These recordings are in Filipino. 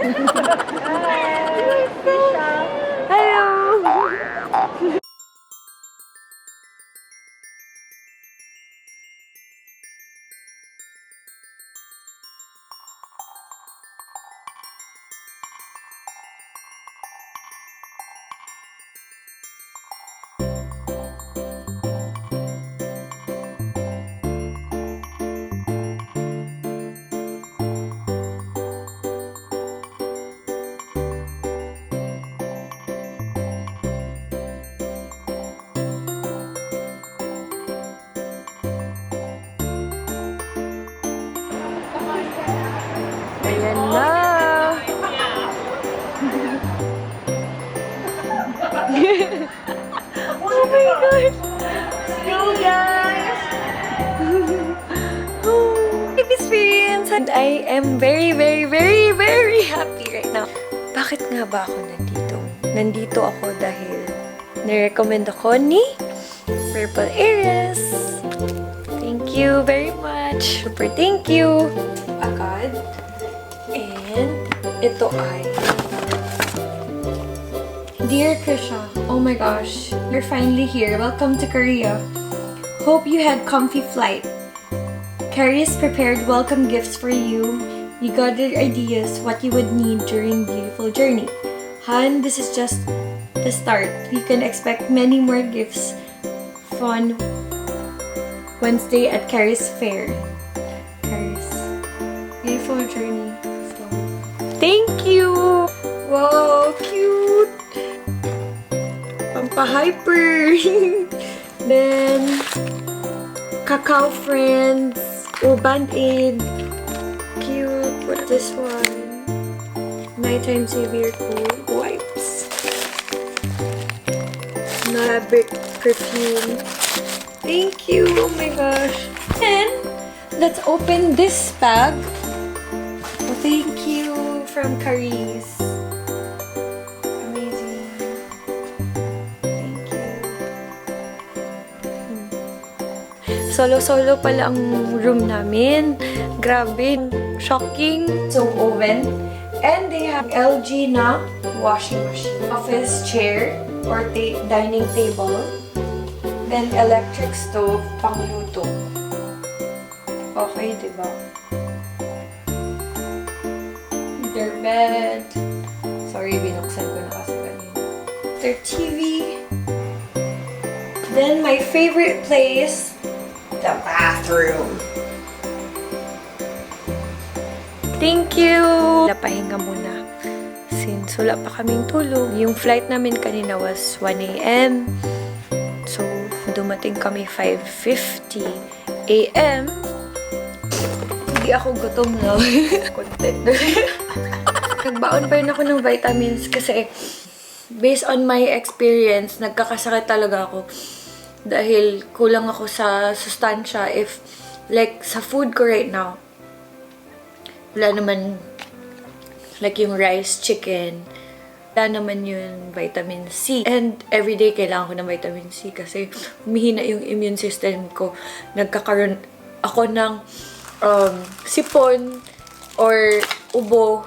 Hi! Hello! Ayan na! Oh my gosh! Let's go, guys! Hey, Bisprins! And I am very, very, very, very happy right now. Bakit nga ba ako nandito? Nandito ako dahil nirecommend ako ni Purple Aries. Thank you very much. Super thank you. Agad. And ito ay Dear Krisha, oh my gosh, you're finally here. Welcome to Korea. Hope you had comfy flight. Carrie's prepared welcome gifts for you. You gathered ideas what you would need during beautiful journey. Han, this is just the start. You can expect many more gifts. Fun Wednesday at Carrie's fair. Carrie's beautiful journey. So, thank you. Wow, cute. Pampahyper. Then Cacao Friends. Oh, Band-Aid. Cute. What's this one? Nighttime Savior Cool Wipes. Fabric perfume. Thank you. Oh my gosh. And let's open this bag. Oh, thank you from Caris. Amazing. Thank you. Solo-solo pala ang room namin. Grabe. Shocking. So, oven. And they have LG na washing machine. Office chair or dining table. Then, electric stove, pangluto. Okay, diba? Their bed. Sorry, binuksan ko na kasi kanina. Their TV. Then, my favorite place, the bathroom. Thank you! Pahinga muna. Since wala pa kaming tulog. Yung flight namin kanina was 1 a.m. So, dumating kami 5:50 a.m. Hindi ako gutom na. Content. Nagbaon pa rin ako ng vitamins kasi based on my experience, nagkakasakit talaga ako. Dahil kulang ako sa sustansya. If, like, sa food ko right now, wala naman, like yung rice, chicken, wala naman yung vitamin C. And everyday kailangan ko ng vitamin C kasi humihina yung immune system ko. Nagkakaroon ako ng sipon or ubo.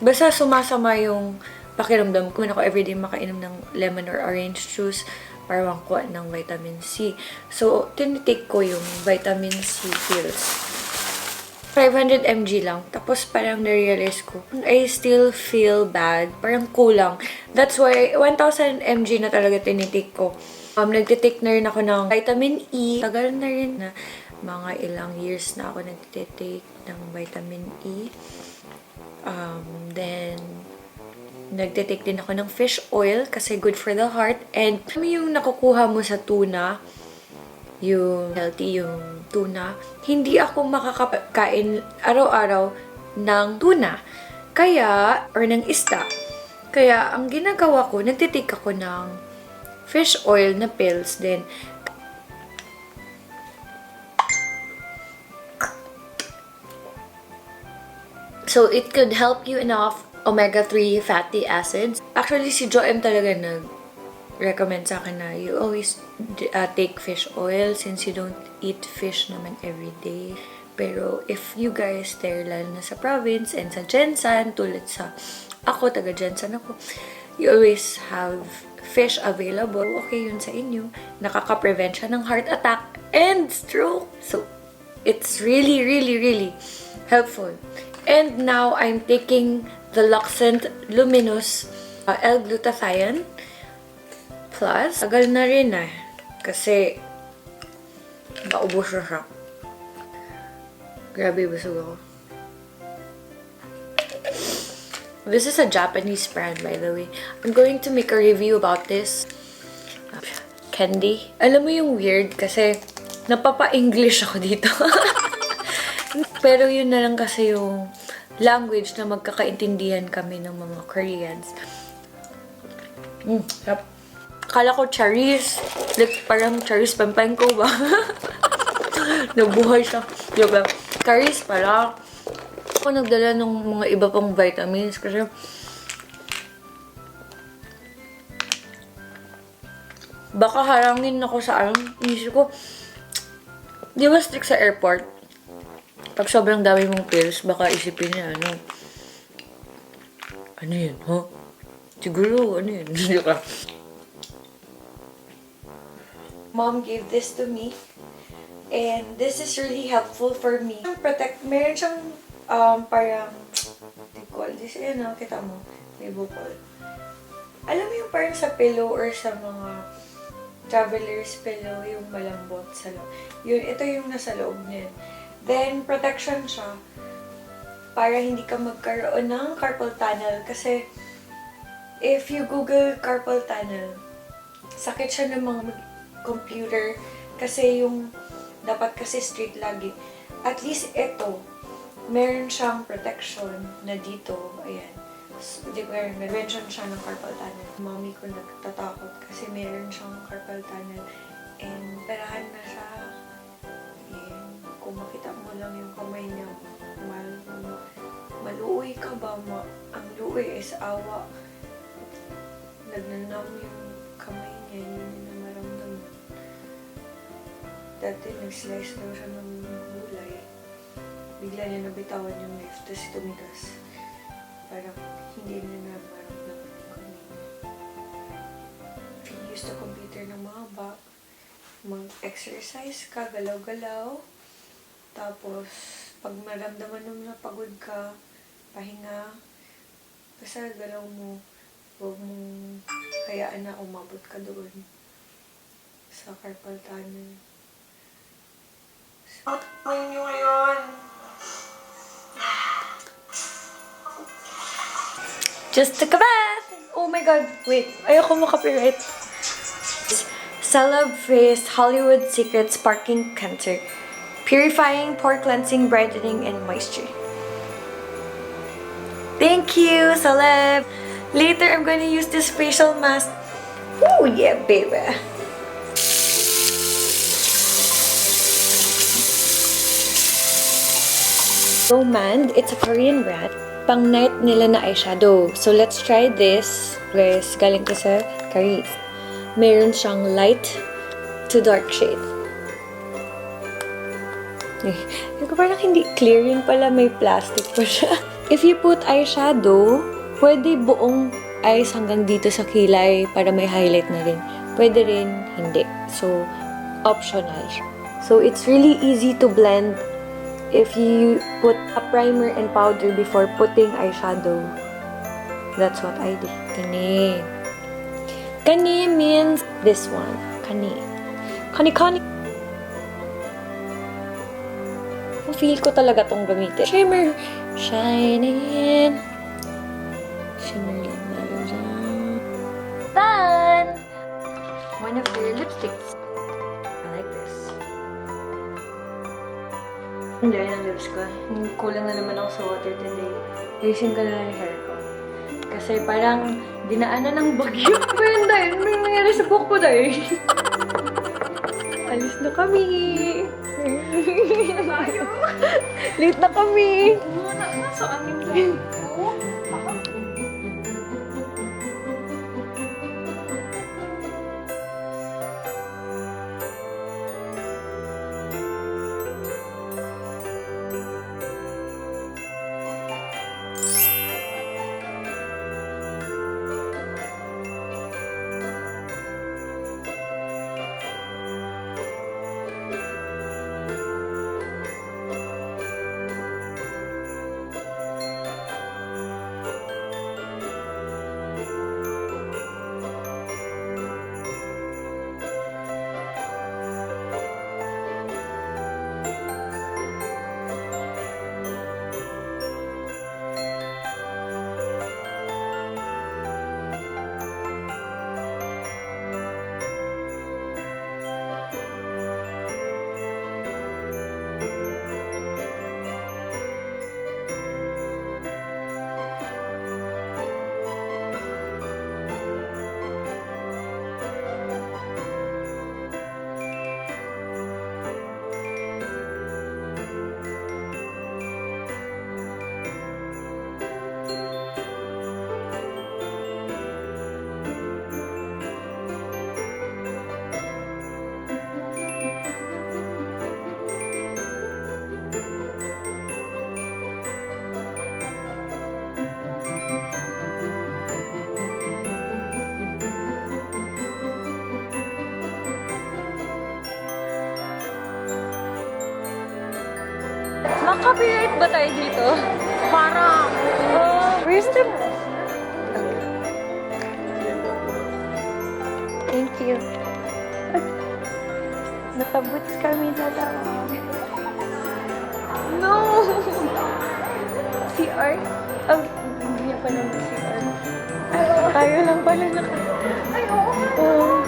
Basta sumasama yung pakiramdam ko. Ako everyday makainom ng lemon or orange juice para makuha ng vitamin C. So, tinitake ko yung vitamin C pills. 500 mg lang. Tapos parang na-realize ko, I still feel bad. Parang kulang. That's why 1,000 mg na talaga tinitake ko. Nagtitake na rin ako ng vitamin E. Tagal na rin na mga ilang years na ako nagtitake ng vitamin E. Then, nagtitake din ako ng fish oil kasi good for the heart. And yung nakukuha mo sa tuna, yung healthy yung tuna, hindi ako makakain araw-araw ng tuna. Kaya, or ng isda. Kaya, ang ginagawa ko, nagtitake ako ng fish oil na pills din. So, it could help you enough omega-3 fatty acids. Actually, si Joem talaga nag-recommend sa akin na you always take fish oil since you don't eat fish naman every day. Pero if you guys there, lalo na sa province and sa Jensan, tulad sa ako, taga Jensan ako, you always have fish available. Okay yun sa inyo. Nakaka-prevent siya ng heart attack and stroke. So, it's really, really, really helpful. And now, I'm taking the Luxent Luminous L-Glutathione Plus. Tagal na rin kasi maubos na siya. Grabe, busog ako. This is a Japanese brand, by the way. I'm going to make a review about this candy. Alam mo yung weird kasi napapa-English ako dito. Pero yun na lang kasi yung language na magkakaintindihan kami ng mga Koreans. Sarap. Akala ko cherries. Like, parang cherries pampanko ba? Nabuhay siya. Diba? Cherries pala. Ako nagdala ng mga iba pang vitamins kasi baka harangin ako sa isip ko. Di ba strict sa airport? Pag sobrang dami mong pills, baka isipin niya, ano yun, huh? Siguro, ano yun? Mom gave this to me. And this is really helpful for me. Meron siyang, parang, call this, kita mo, may bukol. Alam mo yung parang sa pillow or sa mga traveler's pillow, yung malambot sa loob. Ito yung nasa loob niyan. Then, protection siya para hindi ka magkaroon ng carpal tunnel. Kasi, if you Google carpal tunnel, sakit siya ng mga computer. Kasi yung, dapat kasi straight lagi. At least ito, meron siyang protection na dito. Ayan. So, mention siya ng carpal tunnel. Mommy ko nagtatakot kasi meron siyang carpal tunnel. And, perahan na siya. Kung makita mo lang yung kamay niya, maluoy ka ba? Ang luoy is awa. Nagnanam yung kamay niya, yun yung maramdaman. Dati nag-slice daw siya ng gulay. Bigla niya nabitawan yung knife, tapos tumigas. Parang hindi niya maramdaman yung kamay niya. If you use the computer ng mahaba, mag-exercise ka, galaw-galaw. Tapos, pag maramdaman mo na pagod ka, pahinga, basta galaw mo, huwag mong hayaan na umabot ka doon sa carpal tunnel. So, nyo ngayon. Just took a bath! Oh my god, wait, ayoko makapiright. Celeb Face Hollywood Secret Sparking Cleanser. Purifying, pore cleansing, brightening, and moisture. Thank you, Celeb! Later, I'm going to use this facial mask. Oh yeah, baby! Joem, it's a Korean brand. Pang night nila na eyeshadow. So, let's try this. Guys, galing to sa Caris. Meron siyang light to dark shade. Parang hindi clear yun pala, may plastic pa siya. If you put eyeshadow, pwede buong eyes hanggang dito sa kilay para may highlight na rin. Pwede rin hindi. So, optional. So, it's really easy to blend if you put a primer and powder before putting eyeshadow. That's what I did. Kani. Kani means this one. Kani. Kani. Feel ko talaga tong gamitin. Shimmer. Shining. Shimmer lang lalo dyan. Done! One of your lipsticks. I like this. Hindi ng lips ko. Kulang na naman ako sa water today. Ayusin ko na lang yung hair ko. Kasi parang dinaanan ng bagyo. Ano ba yun dahil? Ano nangyari sa buhok ko dahil? Alis na kami. Late na kami. Nasa amin lang. Magka-copyright ba tayo dito? Parang. Oh, where's the... Thank you. Nakaboots kami na lang. No! CR? Oh, hindi niya pa naman CR. Tayo lang pala Ay, oo. Oh.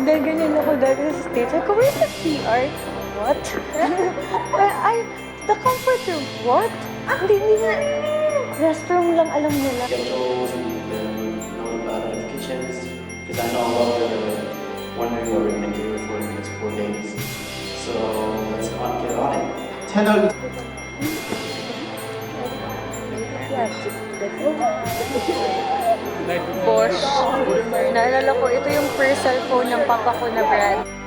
Dahil ganyan ako dati sa stage. Like, where's the CR? What? The comfort room. What? Hindi na. Restroom lang alam nila. schedules and know about notifications because I know a lot of you are wondering what we're going to do for the next 4 days. So let's get on it. 10 Bosch. Naalala ko, ito yung first cellphone ng papa ko na brand.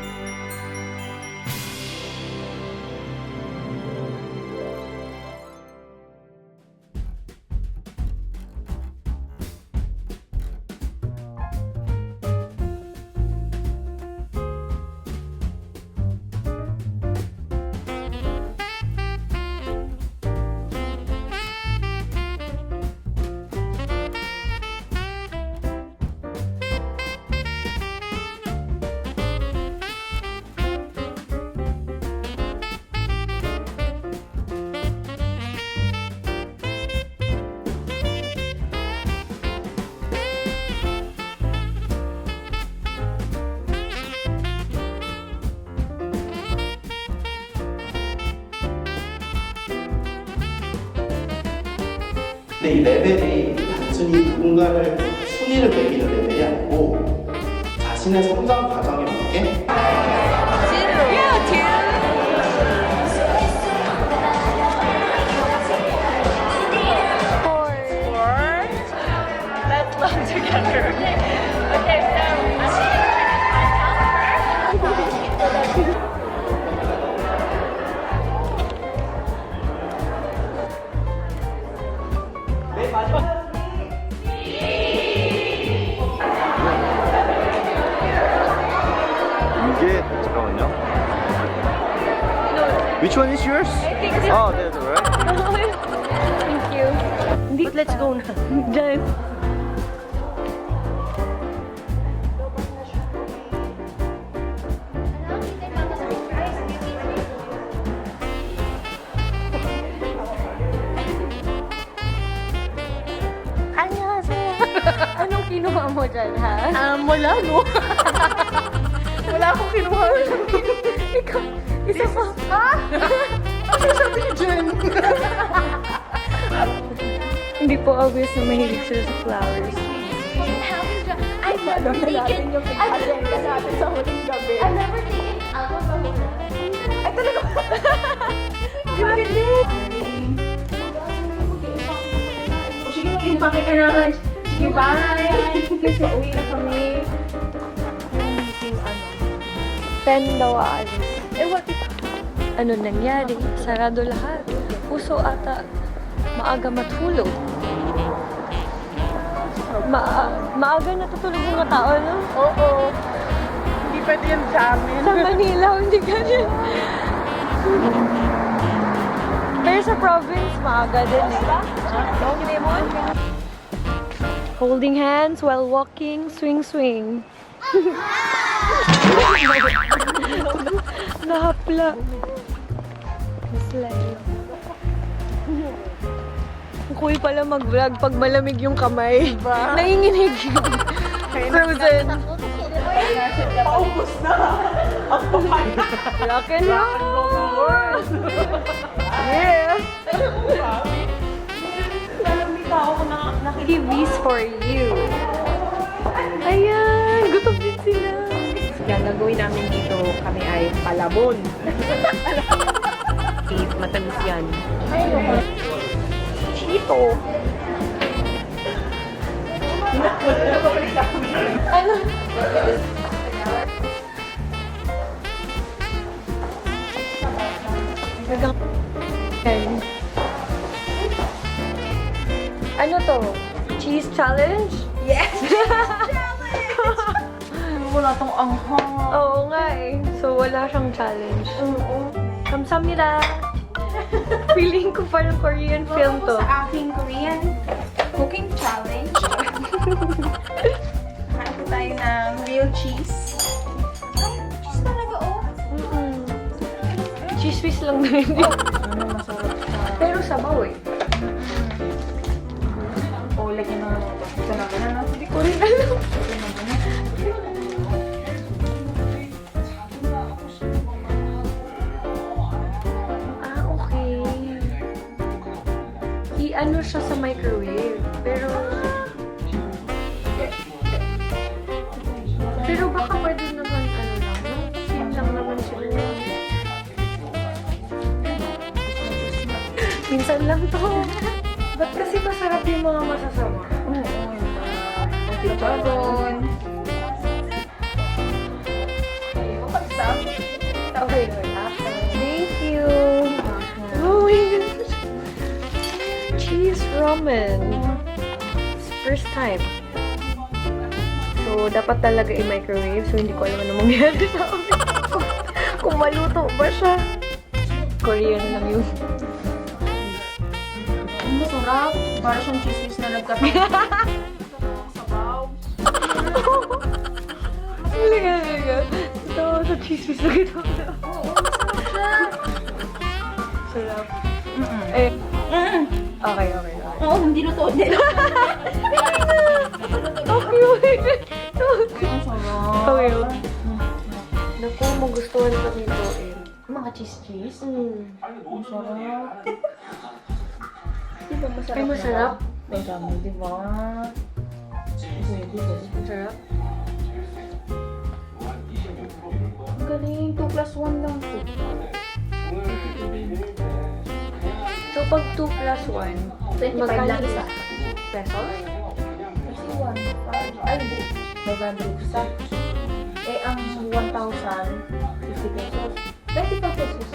근데 이 레벨이 단순히 누군가를 순위를 매기는 레벨이 아니고 자신의 성장 과정에 맞게 Let's learn together. Okay, so 이게 잠깐만요. Which one is yours? Oh, that's right. Thank you. Hindi, let's go na. Diyan. Anong kinuha mo dyan, ha? wala no. Wala akong kinuha. Ikaw, isa pa. Ha? Ano sabi ni Jen? Hindi po obvious na mahilig sila sa flowers. I've never taken agenda natin sa huling gabi. I've never taken alcohol. Ay, talaga. Galit. Sige, mag-impake ka naman. Sige, bye. Kasi uwi na kami. Meeting, 10 daw aalis. Eh, what if... Ano nangyari? Sarado lahat. Puso ata. Maaga matulog. Maaga natutulog mga tao, no? Oo. Hindi pwede yan sa amin. Sa Manila, hindi ganyan. Pero sa province, maaga din eh. Holding hands while walking, swing, swing. Nahapla. Slide. Ang cool pala mag-vlog pag malamig yung kamay. Diba? Nanginginig. Frozen. Paubos na. Rock and roll! Yeah! TV's for you. Ayan! Gutom din sila. Yan, gagawin namin dito, kami ay palabon. Matamis yan. Chito. Ano? Ano to? Cheese challenge? Yes! Wala tong anghang. Oo nga eh. So wala siyang challenge. Oo. 감사합니다. Feeling ko parang Korean film to. Sa aking Korean cooking challenge. Kain po tayo ng real cheese. Ay, cheese talaga, oh. Cheese lang na yun. Ano, masarap siya. Pero sabaw eh. Oh, lagyan na naman ba? Ito naman na. Hindi ko rin alam. Ito naman na. Ah, okay. I-ano siya sa microwave. Pero baka pwede naman ano lang, no? Same lang naman siguro. Minsan lang to. Ba't kasi masarap yung mga masasama? Oo, yung mga bagon. Ayun, pag-stop. Okay, Lord. Thank you. Oh my gosh. Cheese ramen. It's first time. So, dapat talaga i-microwave. So, hindi ko alam ano mangyari sa amin. Kung maluto ba siya. Korean lang yun. Ang masarap. Para siyang cheese na nagkape. Sabaw. Talaga. Ito, sa cheese na ito. Oo, masarap siya. Sarap. Eh, okay. Oo, hindi luto. Hindi luto. Okay. Ang sarap. Okay. Naku, magustuhan kami ito eh. Mga cheese. Mm. Ang sarap. Di ba masarap? Ay, masarap. May dami, di ba? Pwede. Sarap. Ang galing. 2+1 lang to. So, pag 2 plus 1, 25 lang isa. pesos? Kasi 1, 5. Ay, hindi. 500 isa. Eh, ang 1,000, 50 pesos. 25 pesos.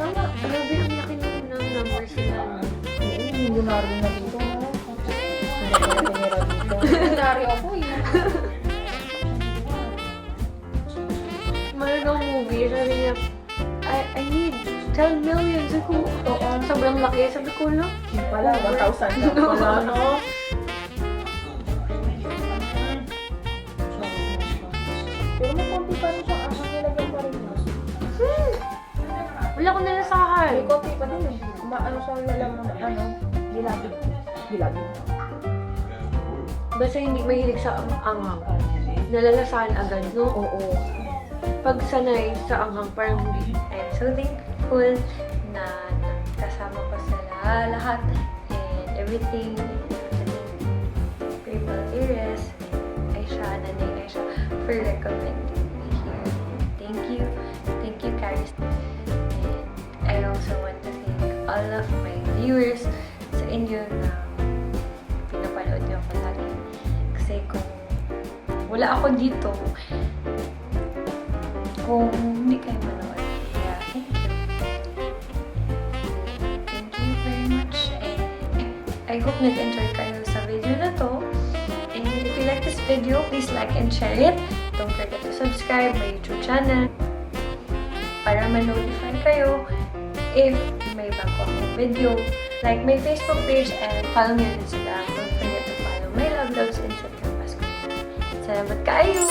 Tama. Grabe, ang laki ng numbers nila. Oo, milyonaryo na dito. Hindi ko na tinira dito. Milyonaryo ako eh. Malagang movie, sabi niya, I need 10 million. Sabi ko, oo, sobrang laki. Sabi ko, no? Yung pala, 1,000 lang pala, no? Pero may konti pa rin siya. Ang nilagyan pa rin mo. Wala ko nalasahan. May konti pa din eh. Ano siya lalaman, gilabi. Gilabi. Basta hindi mahilig sa anghang. Nalalasahan agad, no? Oo. Pag sanay sa anghang, parang hindi. I'm so thankful na kasama ko sila lahat and everything. People Iris and Aisha, Nanay Aisha, for recommending me here. Thank you, Caris. And I also want to thank all of my viewers sa inyo na pinapanood niyo ako lagi. Kasi kung wala ako dito, kung hindi kayo manood, yeah, thank you. Thank you very much. And I hope nag-enjoy kayo sa video na to. And if you like this video, please like and share it. Don't forget to subscribe my YouTube channel para ma-notify kayo if may bago akong video. Like my Facebook page and follow me on Instagram. Don't forget to follow my Love Loves Instagram. Bascon. Salamat kayo!